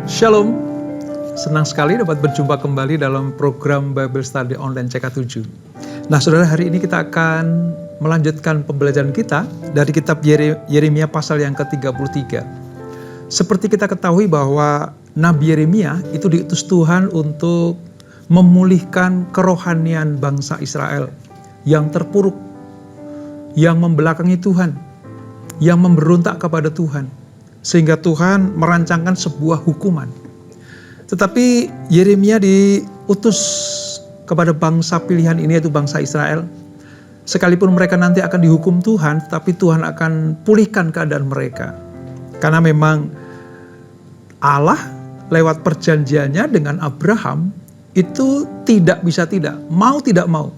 Shalom, senang sekali dapat berjumpa kembali dalam program Bible Study Online CK7. Nah saudara, hari ini kita akan melanjutkan pembelajaran kita dari kitab Yeremia pasal yang ke-33. Seperti kita ketahui bahwa Nabi Yeremia itu diutus Tuhan untuk memulihkan kerohanian bangsa Israel yang terpuruk, yang membelakangi Tuhan, yang memberontak kepada Tuhan. Sehingga Tuhan merancangkan sebuah hukuman. Tetapi Yeremia diutus kepada bangsa pilihan ini, yaitu bangsa Israel. Sekalipun mereka nanti akan dihukum Tuhan, tapi Tuhan akan pulihkan keadaan mereka. Karena memang Allah lewat perjanjiannya dengan Abraham itu tidak bisa tidak, mau tidak mau,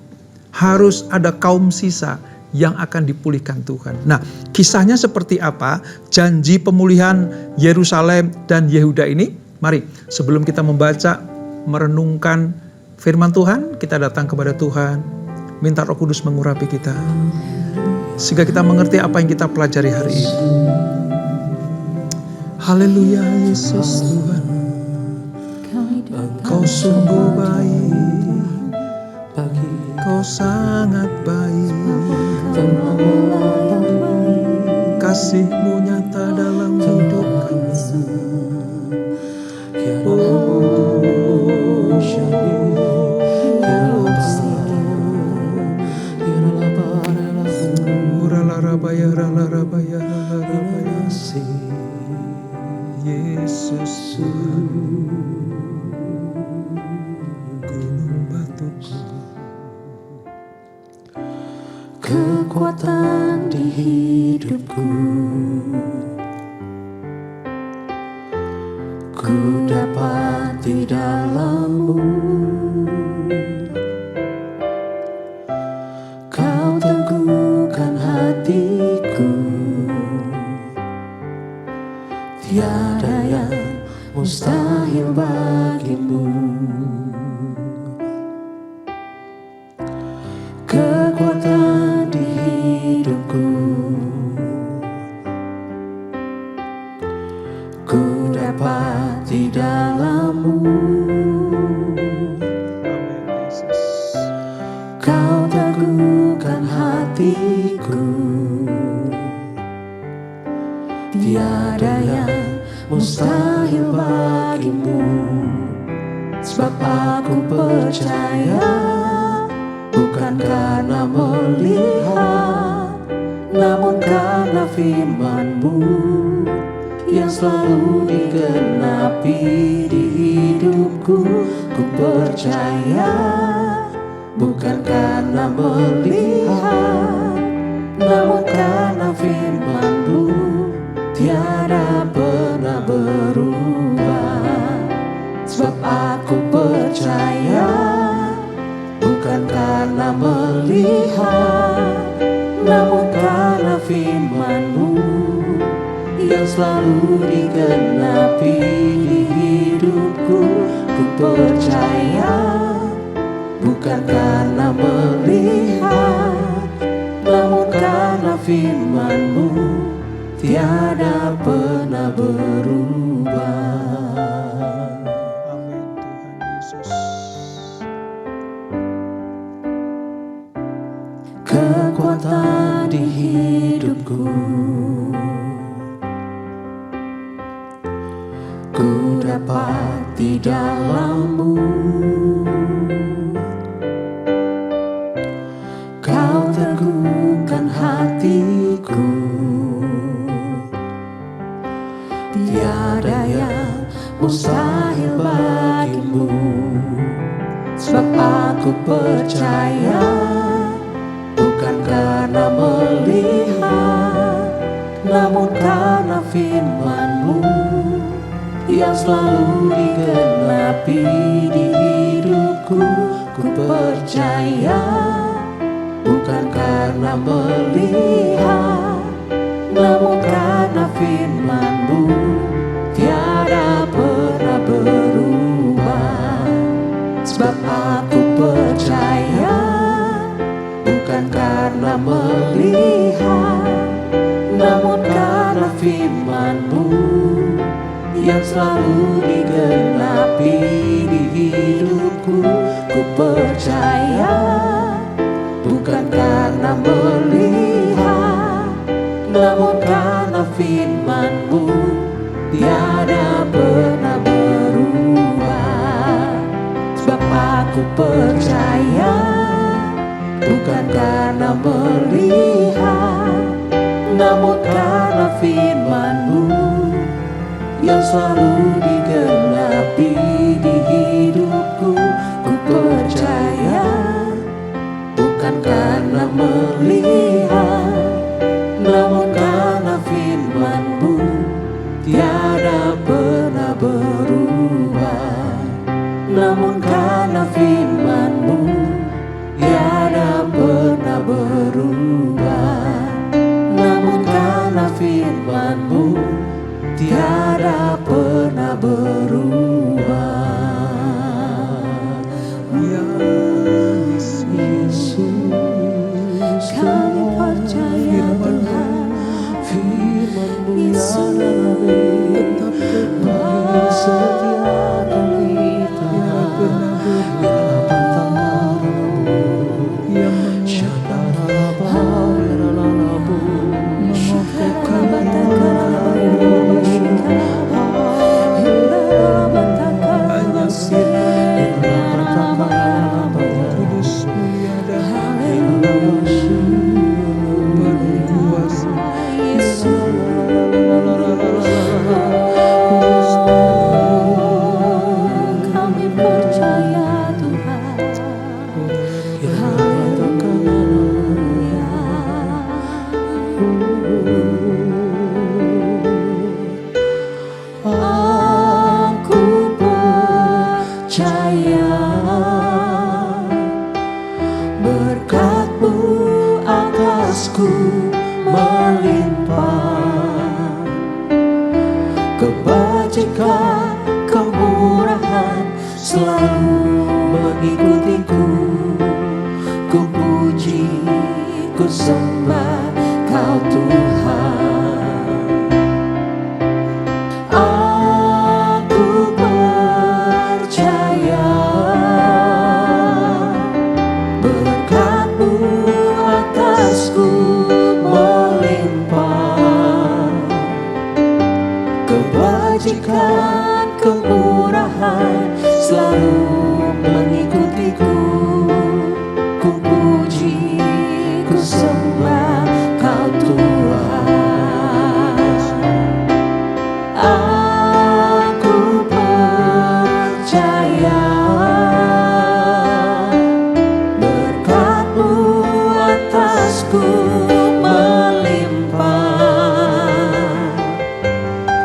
harus ada kaum sisa yang akan dipulihkan Tuhan. Nah, kisahnya seperti apa? Janji pemulihan Yerusalem dan Yehuda ini. Mari, sebelum kita membaca, merenungkan firman Tuhan, kita datang kepada Tuhan, minta Roh Kudus mengurapi kita, sehingga kita mengerti apa yang kita pelajari hari ini. Haleluya, Yesus Tuhan, Kau sungguh baik, Kau sangat baik. Kasih-Mu nyata dalam hidup kami. Yesus gunung batuku, kekuatan di hidupku, ku dapat di dalam-Mu. Kau teguhkan hatiku, tiada yang mustahil bagi-Mu. Kekuatan di hidupku, ku dapat di dalam-Mu. Kau teguhkan hatiku, tiada yang mustahil bagi-Mu. Sebab aku percaya, bukan karena melihat, namun karena firman-Mu yang selalu digenapi di hidupku. Ku percaya, bukan karena melihat, namun karena firman-Mu tiada pernah berubah. Sebab aku percaya, bukan karena melihat, namun karena firman-Mu yang selalu digenapi di hidupku. Ku percaya, bukan karena melihat, namun karena firman-Mu tiada pernah berubah. Amin Tuhan Yesus. Kekuatan di hidupku, ku dapat di dalam-Mu. Kau teguhkan hatiku, tiada yang mustahil bagi-Mu. Sebab aku percaya, bukan karena melihat, namun karena firman-Mu yang selalu digenapi di hidupku. Ku percaya, bukan karena melihat, namun karena firman-Mu tiada pernah berubah. Sebab aku percaya, bukan karena melihat, namun karena firman-Mu yang selalu digenapi di hidupku. Ku percaya bukan karena melihat, namun karena firman-Mu tiada pernah berubah. Sebab aku percaya bukan karena melihat, namun karena firman-Mu yang selalu digenapi di hidupku. Ku percaya bukan karena melihat, namun karena firman-Mu tiada pernah berubah. Namun karena firman-Mu tiada pernah berubah. Namun karena firman-Mu tiada pernah berubah. Ya Yesus, kami percaya Tuhan, firman-Mu tetap bagi setiap kami Tuhan. Ya Bapa yang kami percaya Tuhan. Aku percaya berkat-Mu atasku melimpah, kebajikan, kemurahan selalu mengikutiku. Ku puji, ku sembah Kau Tuhan. Aku percaya berkat-Mu atasku melimpah, kebajikan, kemurahan selalu mengikutiku. Ku puji, ku sembah Kau Tuhan. Aku percaya berkat-Mu atasku melimpah,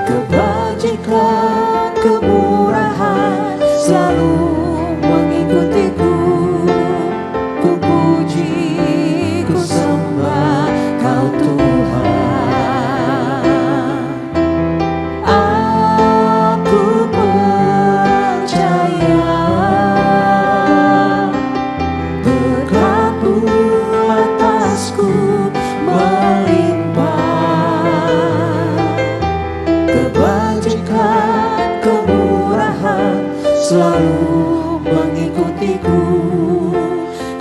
kebajikan, kemurahan selalu mengikutiku. Ku puji, ku sembah Kau Tuhan. Aku percaya berkat-Mu atasku melimpah, kebajikan, kemurahan selalu mengikutiku.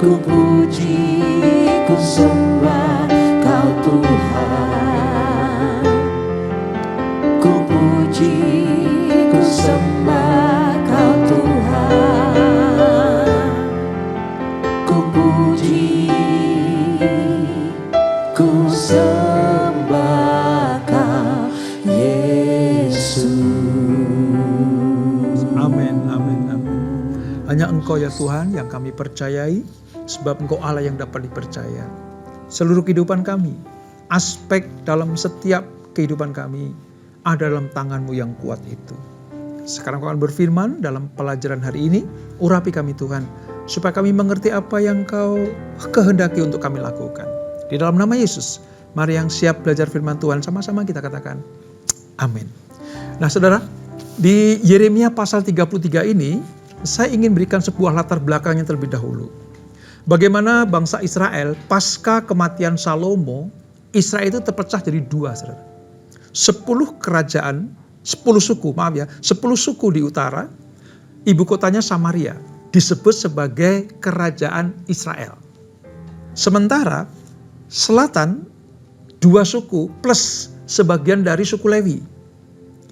Ku puji, ku sembah Kau Tuhan. Ku puji, ku sembah Kau Tuhan. Ku puji, ku sembah Kau Yesus. Amin, amin, amin. Hanya Engkau ya Tuhan yang kami percayai, sebab Engkau Allah yang dapat dipercaya. Seluruh kehidupan kami, aspek dalam setiap kehidupan kami, ada dalam tangan-Mu yang kuat itu. Sekarang Kau akan berfirman dalam pelajaran hari ini, urapi kami Tuhan, supaya kami mengerti apa yang Kau kehendaki untuk kami lakukan. Di dalam nama Yesus, mari yang siap belajar firman Tuhan, sama-sama kita katakan, amin. Nah saudara, di Yeremia pasal 33 ini, saya ingin berikan sebuah latar belakang yang terlebih dahulu. Bagaimana bangsa Israel pasca kematian Salomo, Israel itu terpecah jadi dua, saudara. 10 kerajaan 10 suku, 10 suku di utara, ibu kotanya Samaria, disebut sebagai kerajaan Israel. Sementara selatan 2 suku plus sebagian dari suku Lewi.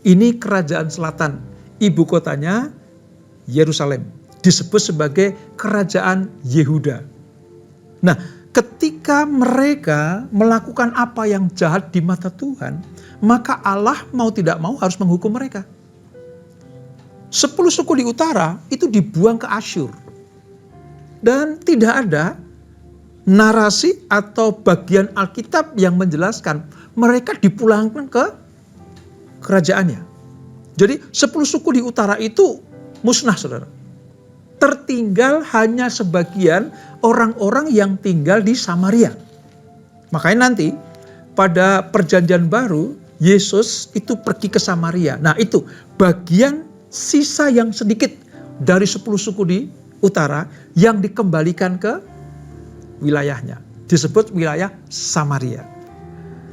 Ini kerajaan selatan, ibu kotanya Yerusalem, disebut sebagai kerajaan Yehuda. Nah, ketika mereka melakukan apa yang jahat di mata Tuhan, maka Allah mau tidak mau harus menghukum mereka. 10 suku di utara itu dibuang ke Asyur. Dan tidak ada narasi atau bagian Alkitab yang menjelaskan mereka dipulangkan ke kerajaannya. Jadi 10 suku di utara itu musnah, saudara. Tertinggal hanya sebagian orang-orang yang tinggal di Samaria. Makanya nanti pada perjanjian baru Yesus itu pergi ke Samaria. Nah, itu bagian sisa yang sedikit dari 10 suku di utara yang dikembalikan ke wilayahnya. Disebut wilayah Samaria.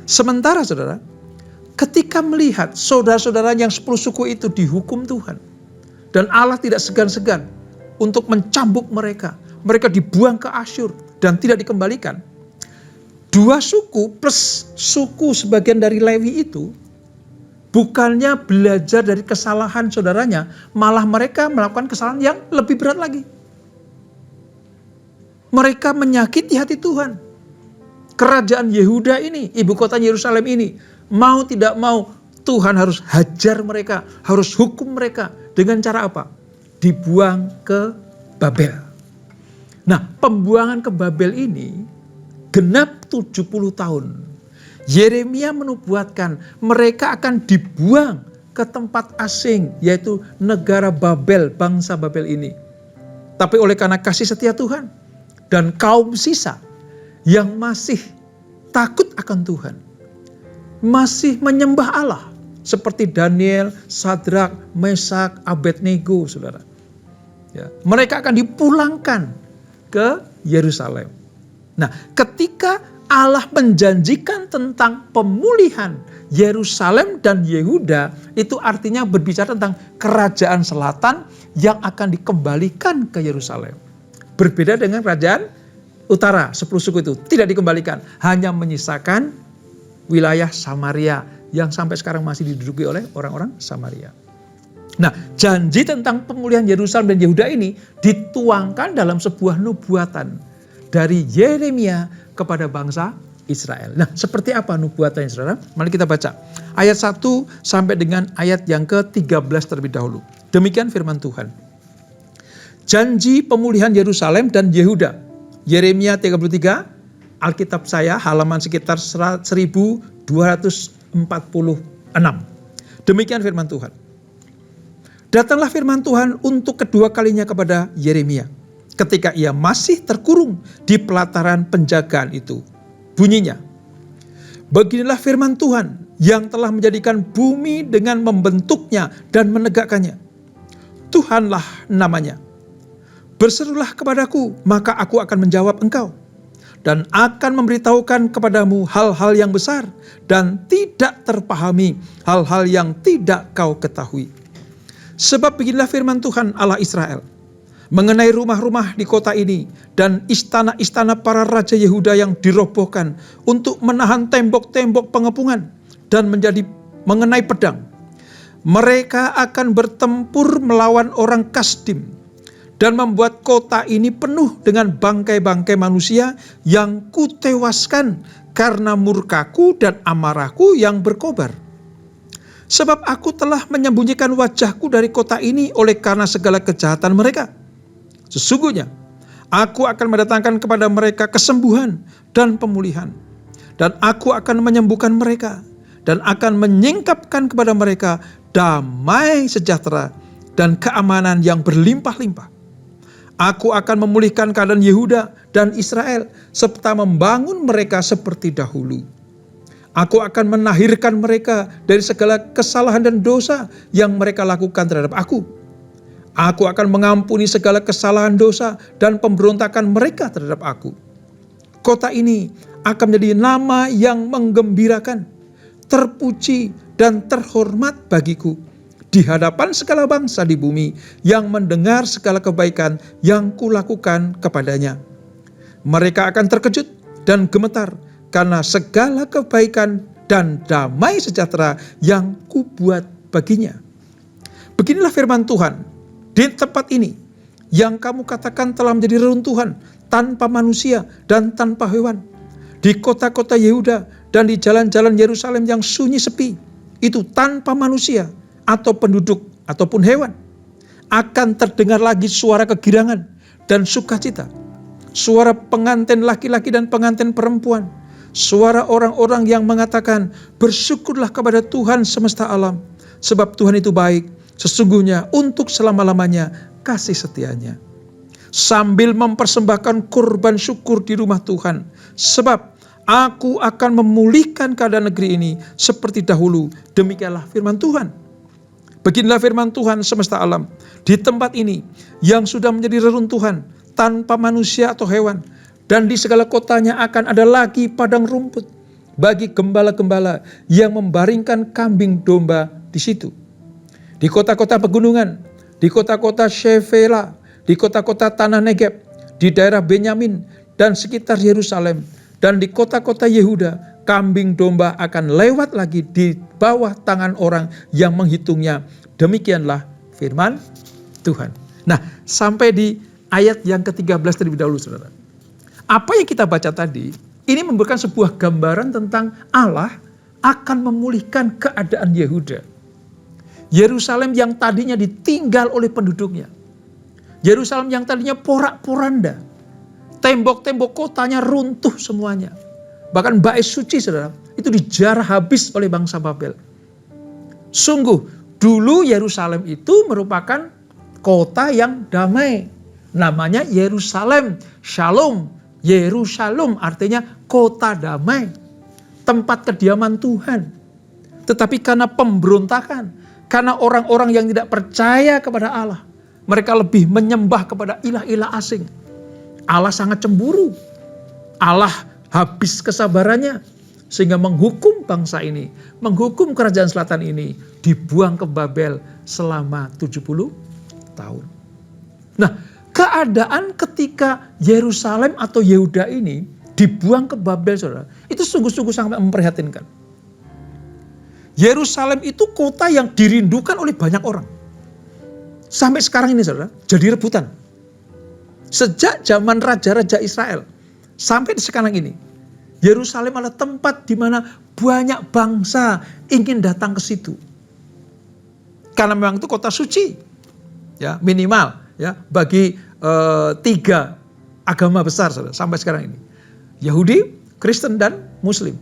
Sementara saudara, ketika melihat saudara-saudara yang 10 suku itu dihukum Tuhan, dan Allah tidak segan-segan untuk mencambuk mereka. Mereka dibuang ke Asyur dan tidak dikembalikan. 2 suku plus suku sebagian dari Lewi itu bukannya belajar dari kesalahan saudaranya, malah mereka melakukan kesalahan yang lebih berat lagi. Mereka menyakiti hati Tuhan. Kerajaan Yehuda ini, ibu kota Yerusalem ini, mau tidak mau Tuhan harus hajar mereka, harus hukum mereka. Dengan cara apa? Dibuang ke Babel. Nah, pembuangan ke Babel ini genap 70 tahun. Yeremia menubuatkan mereka akan dibuang ke tempat asing, yaitu negara Babel, bangsa Babel ini. Tapi oleh karena kasih setia Tuhan dan kaum sisa yang masih takut akan Tuhan, masih menyembah Allah, seperti Daniel, Sadrak, Mesak, Abednego, saudara. Ya, mereka akan dipulangkan ke Yerusalem. Nah, ketika Allah menjanjikan tentang pemulihan Yerusalem dan Yehuda, itu artinya berbicara tentang kerajaan selatan yang akan dikembalikan ke Yerusalem. Berbeda dengan kerajaan utara, 10 suku itu tidak dikembalikan, hanya menyisakan wilayah Samaria yang sampai sekarang masih diduduki oleh orang-orang Samaria. Nah, janji tentang pemulihan Yerusalem dan Yehuda ini dituangkan dalam sebuah nubuatan dari Yeremia kepada bangsa Israel. Nah, seperti apa nubuatannya, saudara? Mari kita baca ayat 1 sampai dengan ayat yang ke-13 terlebih dahulu. Demikian firman Tuhan. Janji pemulihan Yerusalem dan Yehuda. Yeremia 33, Alkitab saya halaman sekitar 1246. Demikian firman Tuhan. Datanglah firman Tuhan untuk kedua kalinya kepada Yeremia ketika ia masih terkurung di pelataran penjagaan itu. Bunyinya, beginilah firman Tuhan yang telah menjadikan bumi dengan membentuknya dan menegakkannya. Tuhanlah namanya. Berserulah kepadaku, maka aku akan menjawab engkau. Dan akan memberitahukan kepadamu hal-hal yang besar dan tidak terpahami, hal-hal yang tidak kau ketahui. Sebab beginilah firman Tuhan Allah Israel mengenai rumah-rumah di kota ini dan istana-istana para raja Yehuda yang dirobohkan untuk menahan tembok-tembok pengepungan dan mengenai pedang. Mereka akan bertempur melawan orang Kasdim dan membuat kota ini penuh dengan bangkai-bangkai manusia yang kutewaskan karena murkaku dan amarahku yang berkobar. Sebab aku telah menyembunyikan wajahku dari kota ini oleh karena segala kejahatan mereka. Sesungguhnya aku akan mendatangkan kepada mereka kesembuhan dan pemulihan. Dan aku akan menyembuhkan mereka dan akan menyingkapkan kepada mereka damai sejahtera dan keamanan yang berlimpah-limpah. Aku akan memulihkan keadaan Yehuda dan Israel serta membangun mereka seperti dahulu. Aku akan menahirkan mereka dari segala kesalahan dan dosa yang mereka lakukan terhadap aku. Aku akan mengampuni segala kesalahan dosa dan pemberontakan mereka terhadap aku. Kota ini akan menjadi nama yang menggembirakan, terpuji dan terhormat bagiku di hadapan segala bangsa di bumi yang mendengar segala kebaikan yang kulakukan kepadanya. Mereka akan terkejut dan gemetar karena segala kebaikan dan damai sejahtera yang kubuat baginya. Beginilah firman Tuhan, di tempat ini yang kamu katakan telah menjadi reruntuhan tanpa manusia dan tanpa hewan. Di kota-kota Yehuda dan di jalan-jalan Yerusalem yang sunyi sepi, itu tanpa manusia atau penduduk ataupun hewan, akan terdengar lagi suara kegirangan dan sukacita, suara pengantin laki-laki dan pengantin perempuan, suara orang-orang yang mengatakan, bersyukurlah kepada Tuhan semesta alam, sebab Tuhan itu baik, sesungguhnya untuk selama-lamanya kasih setianya. Sambil mempersembahkan kurban syukur di rumah Tuhan, sebab aku akan memulihkan keadaan negeri ini seperti dahulu. Demikianlah firman Tuhan. Beginilah firman Tuhan semesta alam. Di tempat ini yang sudah menjadi reruntuhan tanpa manusia atau hewan, dan di segala kotanya akan ada lagi padang rumput bagi gembala-gembala yang membaringkan kambing domba di situ. Di kota-kota pegunungan, di kota-kota Shefela, di kota-kota tanah Negeb, di daerah Benyamin dan sekitar Yerusalem, dan di kota-kota Yehuda, kambing domba akan lewat lagi di bawah tangan orang yang menghitungnya. Demikianlah firman Tuhan. Nah, sampai di ayat yang ke-13 terlebih dahulu, saudara. Apa yang kita baca tadi, ini memberikan sebuah gambaran tentang Allah akan memulihkan keadaan Yehuda. Yerusalem yang tadinya ditinggal oleh penduduknya. Yerusalem yang tadinya porak-poranda. Tembok-tembok kotanya runtuh semuanya. Bahkan bait suci, saudara, itu dijarah habis oleh bangsa Babel. Sungguh, dulu Yerusalem itu merupakan kota yang damai. Namanya Yerusalem, Shalom. Yerusalem artinya kota damai. Tempat kediaman Tuhan. Tetapi karena pemberontakan, karena orang-orang yang tidak percaya kepada Allah, mereka lebih menyembah kepada ilah-ilah asing. Allah sangat cemburu. Allah habis kesabarannya sehingga menghukum bangsa ini, menghukum kerajaan selatan ini, dibuang ke Babel selama 70 tahun. Nah, keadaan ketika Yerusalem atau Yehuda ini dibuang ke Babel, saudara, itu sungguh-sungguh sangat memprihatinkan. Yerusalem itu kota yang dirindukan oleh banyak orang. Sampai sekarang ini, saudara, jadi rebutan. Sejak zaman raja-raja Israel sampai sekarang ini, Yerusalem adalah tempat di mana banyak bangsa ingin datang ke situ. Karena memang itu kota suci, ya minimal, ya bagi 3 agama besar, saudara, sampai sekarang ini, Yahudi, Kristen, dan Muslim.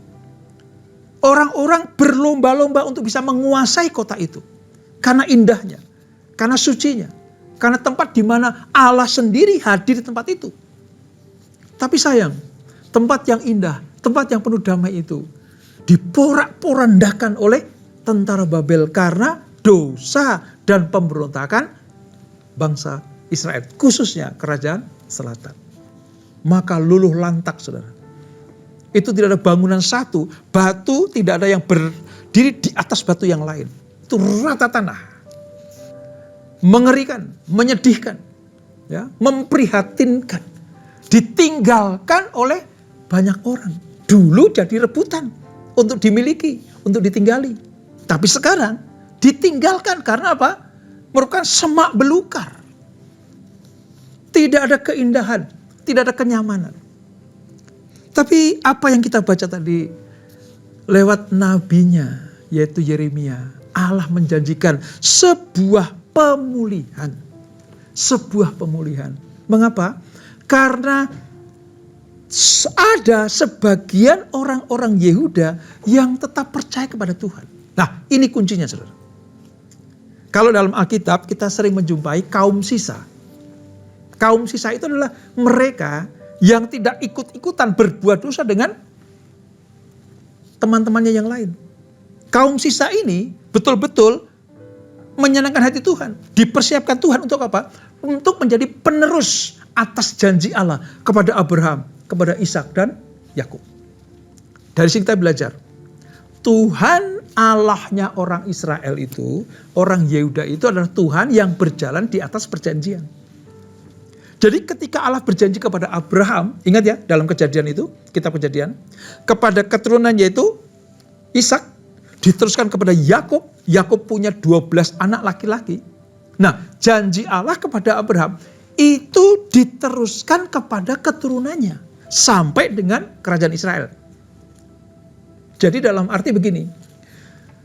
Orang-orang berlomba-lomba untuk bisa menguasai kota itu karena indahnya, karena sucinya. Karena tempat di mana Allah sendiri hadir di tempat itu. Tapi sayang, tempat yang indah, tempat yang penuh damai itu diporak-porandakan oleh tentara Babel karena dosa dan pemberontakan bangsa Israel, khususnya kerajaan selatan. Maka luluh lantak, saudara. Itu tidak ada bangunan satu, batu tidak ada yang berdiri di atas batu yang lain. Itu rata tanah. Mengerikan, menyedihkan, ya, memprihatinkan, ditinggalkan oleh banyak orang. Dulu jadi rebutan untuk dimiliki, untuk ditinggali. Tapi sekarang ditinggalkan karena apa? Merupakan semak belukar. Tidak ada keindahan, tidak ada kenyamanan. Tapi apa yang kita baca tadi lewat nabinya, yaitu Yeremia, Allah menjanjikan sebuah pemulihan. Sebuah pemulihan. Mengapa? Karena ada sebagian orang-orang Yehuda yang tetap percaya kepada Tuhan. Nah, ini kuncinya, saudara. Kalau dalam Alkitab kita sering menjumpai kaum sisa. Kaum sisa itu adalah mereka yang tidak ikut-ikutan berbuat dosa dengan teman-temannya yang lain. Kaum sisa ini betul-betul menyenangkan hati Tuhan. Dipersiapkan Tuhan untuk apa? Untuk menjadi penerus atas janji Allah kepada Abraham, kepada Ishak dan Yakub. Dari sini kita belajar. Tuhan Allahnya orang Israel itu, orang Yehuda itu adalah Tuhan yang berjalan di atas perjanjian. Jadi ketika Allah berjanji kepada Abraham, ingat ya dalam Kejadian itu, kitab Kejadian, kepada keturunan yaitu Ishak, diteruskan kepada Yakub. Yakub punya 12 anak laki-laki. Nah, janji Allah kepada Abraham itu diteruskan kepada keturunannya sampai dengan kerajaan Israel. Jadi dalam arti begini,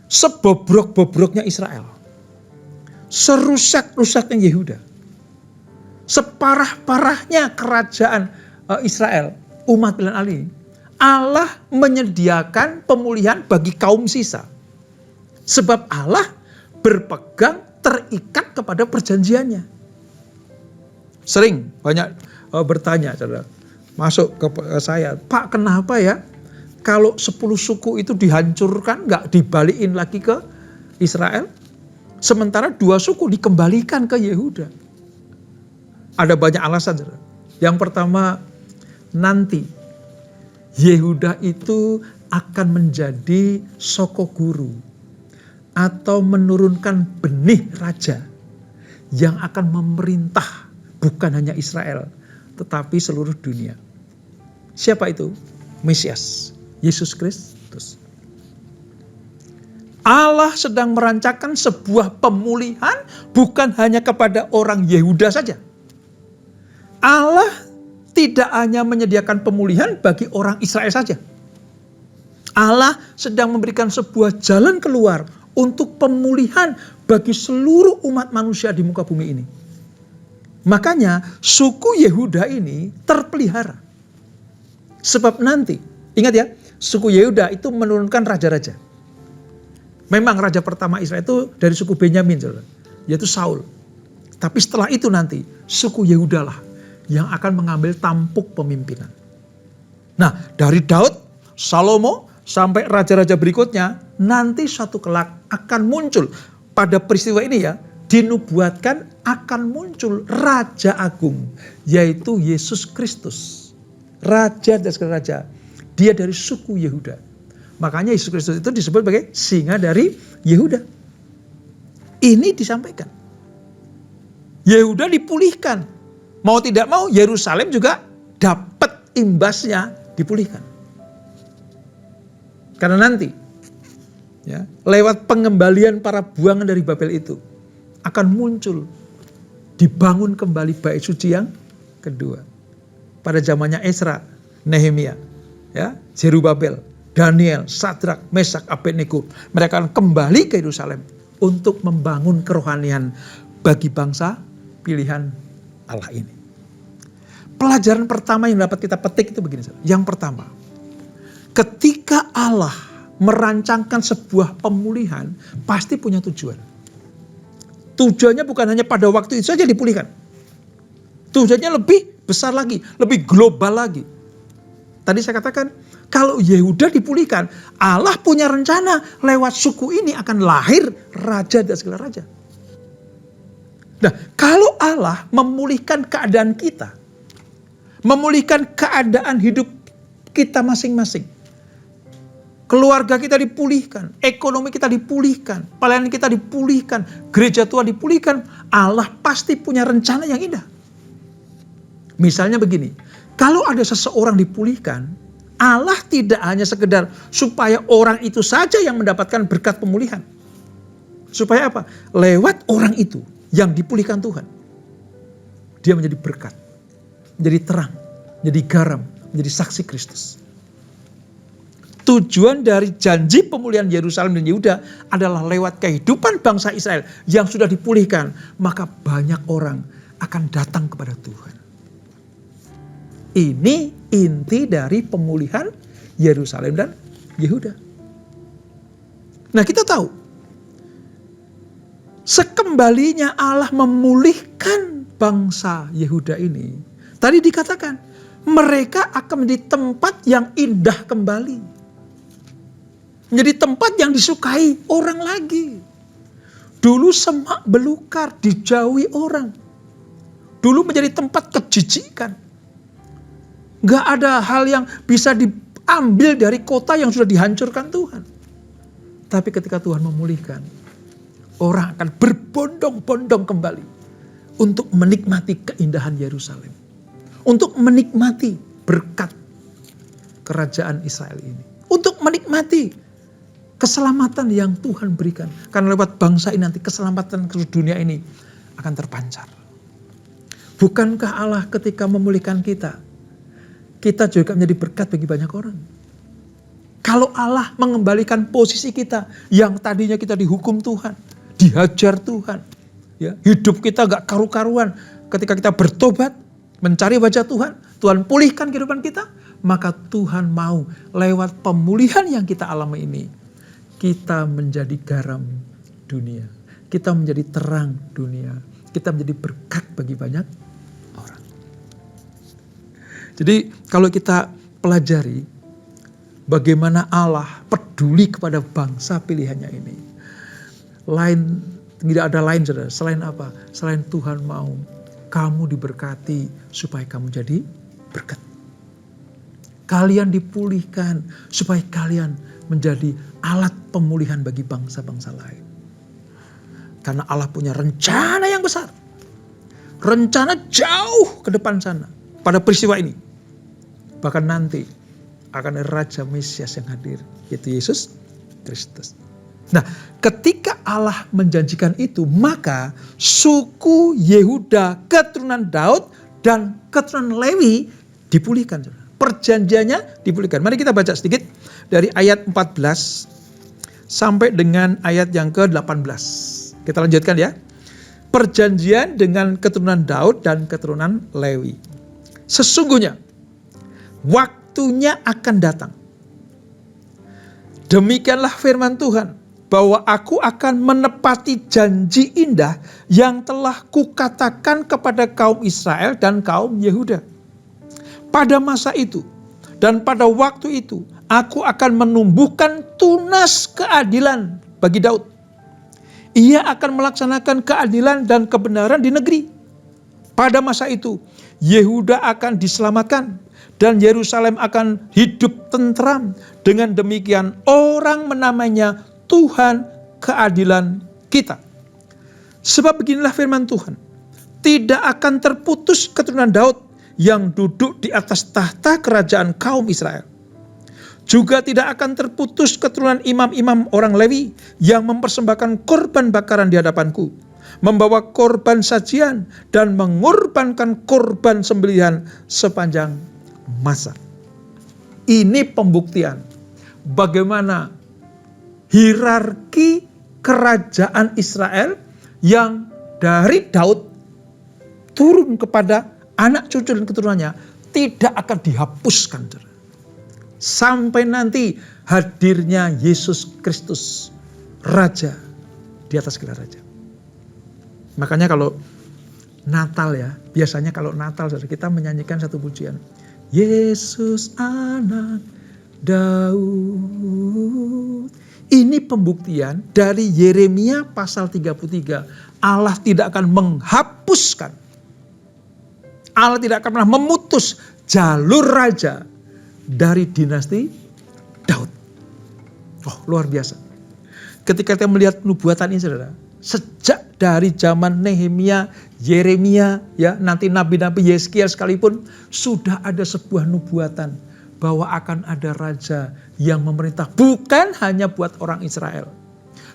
sebobrok-bobroknya Israel, serusak-rusaknya Yehuda, separah-parahnya kerajaan Israel, umat pilihan Allah ini, Allah menyediakan pemulihan bagi kaum sisa. Sebab Allah berpegang terikat kepada perjanjiannya. Sering banyak bertanya, saudara, masuk ke saya, Pak kenapa ya kalau 10 suku itu dihancurkan gak dibalikin lagi ke Israel? Sementara 2 suku dikembalikan ke Yehuda. Ada banyak alasan, saudara. Yang pertama, nanti Yehuda itu akan menjadi soko guru atau menurunkan benih raja yang akan memerintah bukan hanya Israel tetapi seluruh dunia. Siapa itu? Mesias, Yesus Kristus. Allah sedang merancangkan sebuah pemulihan bukan hanya kepada orang Yehuda saja. Allah tidak hanya menyediakan pemulihan bagi orang Israel saja. Allah sedang memberikan sebuah jalan keluar untuk pemulihan bagi seluruh umat manusia di muka bumi ini. Makanya suku Yehuda ini terpelihara. Sebab nanti, ingat ya, suku Yehuda itu menurunkan raja-raja. Memang raja pertama Israel itu dari suku Benyamin, yaitu Saul. Tapi setelah itu nanti suku Yehuda lah yang akan mengambil tampuk pemimpinan. Nah, dari Daud, Salomo, sampai raja-raja berikutnya, nanti suatu kelak akan muncul. Pada peristiwa ini ya, dinubuatkan akan muncul Raja Agung, yaitu Yesus Kristus. Raja dan segala raja. Dia dari suku Yehuda. Makanya Yesus Kristus itu disebut sebagai singa dari Yehuda. Ini disampaikan. Yehuda dipulihkan. Mau tidak mau Yerusalem juga dapat imbasnya dipulihkan. Karena nanti ya, lewat pengembalian para buangan dari Babel itu akan muncul, dibangun kembali bait suci yang kedua. Pada zamannya Ezra, Nehemia, ya, Zerubabel, Daniel, Sadrak, Mesak, Abednego, mereka akan kembali ke Yerusalem untuk membangun kerohanian bagi bangsa pilihan Allah ini. Pelajaran pertama yang dapat kita petik itu begini. Yang pertama, ketika Allah merancangkan sebuah pemulihan, pasti punya tujuan. Tujuannya bukan hanya pada waktu itu saja dipulihkan. Tujuannya lebih besar lagi, lebih global lagi. Tadi saya katakan, kalau Yehuda dipulihkan, Allah punya rencana lewat suku ini akan lahir raja dan segala raja. Nah, kalau Allah memulihkan keadaan kita, memulihkan keadaan hidup kita masing-masing, keluarga kita dipulihkan, ekonomi kita dipulihkan, pelayanan kita dipulihkan, gereja Tuhan dipulihkan, Allah pasti punya rencana yang indah. Misalnya begini, kalau ada seseorang dipulihkan, Allah tidak hanya sekedar supaya orang itu saja yang mendapatkan berkat pemulihan. Supaya apa? Lewat orang itu yang dipulihkan Tuhan, dia menjadi berkat, menjadi terang, menjadi garam, menjadi saksi Kristus. Tujuan dari janji pemulihan Yerusalem dan Yehuda adalah lewat kehidupan bangsa Israel yang sudah dipulihkan, maka banyak orang akan datang kepada Tuhan. Ini inti dari pemulihan Yerusalem dan Yehuda. Nah, kita tahu, sekembalinya Allah memulihkan bangsa Yehuda ini, tadi dikatakan mereka akan menjadi tempat yang indah kembali. Menjadi tempat yang disukai orang lagi. Dulu semak belukar, dijauhi orang. Dulu menjadi tempat kejijikan. Gak ada hal yang bisa diambil dari kota yang sudah dihancurkan Tuhan. Tapi ketika Tuhan memulihkan, orang akan berbondong-bondong kembali untuk menikmati keindahan Yerusalem. Untuk menikmati berkat kerajaan Israel ini. Untuk menikmati keselamatan yang Tuhan berikan. Karena lewat bangsa ini nanti keselamatan ke dunia ini akan terpancar. Bukankah Allah ketika memulihkan kita, kita juga menjadi berkat bagi banyak orang. Kalau Allah mengembalikan posisi kita yang tadinya kita dihukum Tuhan, dihajar Tuhan, ya, hidup kita gak karu-karuan, ketika kita bertobat, mencari wajah Tuhan, Tuhan pulihkan kehidupan kita, maka Tuhan mau lewat pemulihan yang kita alami ini, kita menjadi garam dunia, kita menjadi terang dunia, kita menjadi berkat bagi banyak orang. Jadi kalau kita pelajari bagaimana Allah peduli kepada bangsa pilihannya ini, tidak ada lain saudara, selain apa? Selain Tuhan mau kamu diberkati supaya kamu jadi berkat. Kalian dipulihkan supaya kalian menjadi alat pemulihan bagi bangsa-bangsa lain. Karena Allah punya rencana yang besar. Rencana jauh ke depan sana pada peristiwa ini. Bahkan nanti akan ada Raja Mesias yang hadir, yaitu Yesus Kristus. Nah, ketika Allah menjanjikan itu, maka suku Yehuda, keturunan Daud dan keturunan Lewi dipulihkan. Perjanjiannya dipulihkan. Mari kita baca sedikit dari ayat 14 sampai dengan ayat yang ke-18. Kita lanjutkan ya. Perjanjian dengan keturunan Daud dan keturunan Lewi. Sesungguhnya waktunya akan datang. Demikianlah firman Tuhan, bahwa aku akan menepati janji indah yang telah kukatakan kepada kaum Israel dan kaum Yehuda. Pada masa itu dan pada waktu itu, aku akan menumbuhkan tunas keadilan bagi Daud. Ia akan melaksanakan keadilan dan kebenaran di negeri. Pada masa itu, Yehuda akan diselamatkan dan Yerusalem akan hidup tentram. Dengan demikian orang menamainya Tuhan keadilan kita. Sebab beginilah firman Tuhan, tidak akan terputus keturunan Daud yang duduk di atas tahta kerajaan kaum Israel. Juga tidak akan terputus keturunan imam-imam orang Lewi yang mempersembahkan korban bakaran di hadapanku, membawa korban sajian dan mengorbankan korban sembelihan sepanjang masa. Ini pembuktian bagaimana hierarki kerajaan Israel yang dari Daud turun kepada anak cucu dan keturunannya tidak akan dihapuskan. Sampai nanti hadirnya Yesus Kristus, Raja di atas segala raja. Makanya kalau Natal ya, biasanya kalau Natal kita menyanyikan satu pujian. Yesus anak Daud. Ini pembuktian dari Yeremia pasal 33. Allah tidak akan menghapuskan, Allah tidak akan pernah memutus jalur raja dari dinasti Daud. Oh, luar biasa. Ketika kita melihat nubuatan ini saudara, sejak dari zaman Nehemia, Yeremia, ya nanti nabi-nabi Yeskiel sekalipun sudah ada sebuah nubuatan bahwa akan ada raja yang memerintah bukan hanya buat orang Israel,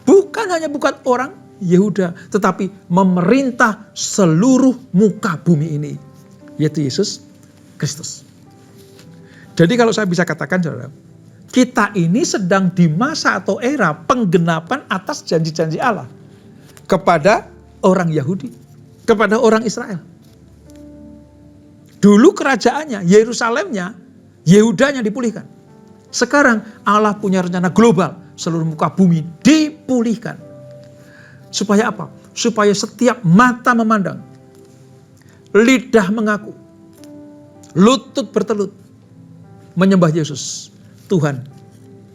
bukan hanya buat orang Yehuda, tetapi memerintah seluruh muka bumi ini, yaitu Yesus Kristus. Jadi kalau saya bisa katakan saudara, kita ini sedang di masa atau era penggenapan atas janji-janji Allah kepada orang Yahudi, kepada orang Israel. Dulu kerajaannya, Yerusalemnya, Yehudanya dipulihkan. Sekarang Allah punya rencana global, seluruh muka bumi dipulihkan. Supaya apa? Supaya setiap mata memandang, lidah mengaku, lutut bertelut, menyembah Yesus, Tuhan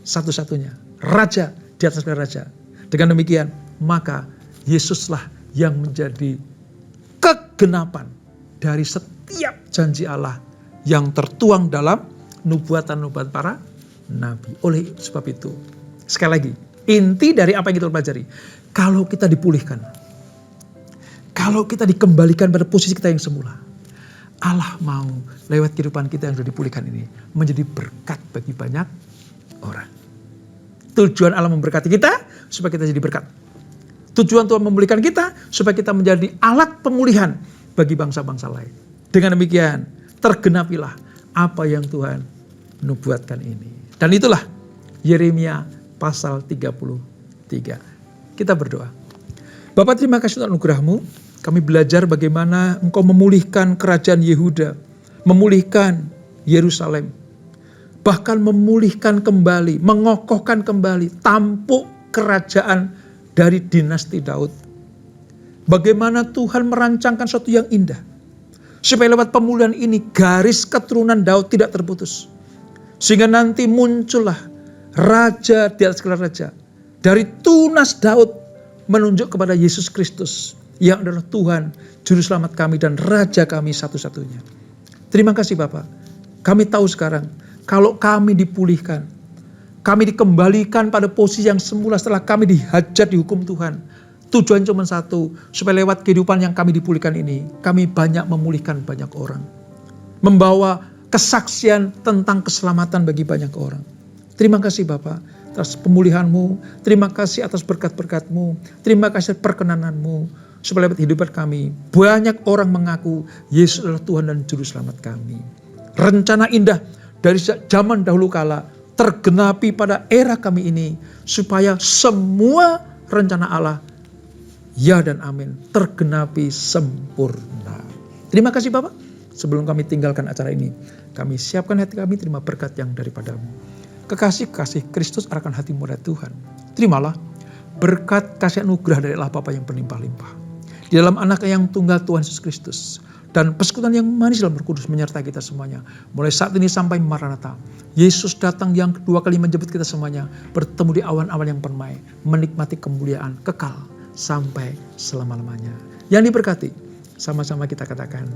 satu-satunya, Raja di atas segala raja. Dengan demikian, maka Yesuslah yang menjadi kegenapan dari setiap janji Allah yang tertuang dalam nubuatan-nubuatan para nabi. Oleh sebab itu, sekali lagi, Inti dari apa yang kita pelajari. Kalau kita dipulihkan. Kalau kita dikembalikan pada posisi kita yang semula. Allah mau lewat kehidupan kita yang sudah dipulihkan ini. Menjadi berkat bagi banyak orang. Tujuan Allah memberkati kita supaya kita jadi berkat. Tujuan Tuhan memulihkan kita supaya kita menjadi alat pemulihan bagi bangsa-bangsa lain. Dengan demikian tergenapilah apa yang Tuhan nubuatkan ini. Dan itulah Yeremia pasal 33. Kita berdoa. Bapa, terima kasih untuk anugerah-Mu. Kami belajar bagaimana Engkau memulihkan kerajaan Yehuda. Memulihkan Yerusalem. Bahkan memulihkan kembali, mengokohkan kembali tampuk kerajaan dari dinasti Daud. Bagaimana Tuhan merancangkan sesuatu yang indah. Supaya lewat pemulihan ini garis keturunan Daud tidak terputus. Sehingga nanti muncullah raja di atas segala raja. Dari tunas Daud menunjuk kepada Yesus Kristus. Yang adalah Tuhan, Juru Selamat kami dan Raja kami satu-satunya. Terima kasih Bapak. Kami tahu sekarang kalau kami dipulihkan. Kami dikembalikan pada posisi yang semula setelah kami dihajar di hukum Tuhan. Tujuan cuma satu, supaya lewat kehidupan yang kami dipulihkan ini, kami banyak memulihkan banyak orang. Membawa kesaksian tentang keselamatan bagi banyak orang. Terima kasih Bapak atas pemulihan-Mu, terima kasih atas berkat-berkat-Mu, terima kasih perkenanan-Mu, supaya lewat kehidupan kami, banyak orang mengaku Yesus adalah Tuhan dan Juru Selamat kami. Rencana indah dari zaman dahulu kala, tergenapi pada era kami ini, supaya semua rencana Allah ya dan amin, tergenapi sempurna. Terima kasih Bapak. Sebelum kami tinggalkan acara ini, kami siapkan hati kami terima berkat yang daripada-Mu. Kekasih-kasih Kristus arahkan hatimu dari Tuhan. Terimalah berkat kasih anugerah dari Allah Bapa yang berlimpah-limpah. Di dalam Anaknya yang tunggal Tuhan Yesus Kristus. Dan persekutuan yang manis dalam Roh Kudus menyertai kita semuanya. Mulai saat ini sampai Maranatha. Yesus datang yang kedua kali menjemput kita semuanya. Bertemu di awan-awan yang permai. Menikmati kemuliaan kekal sampai selama-lamanya. Yang diberkati, sama-sama kita katakan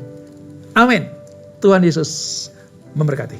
amin. Tuhan Yesus memberkati.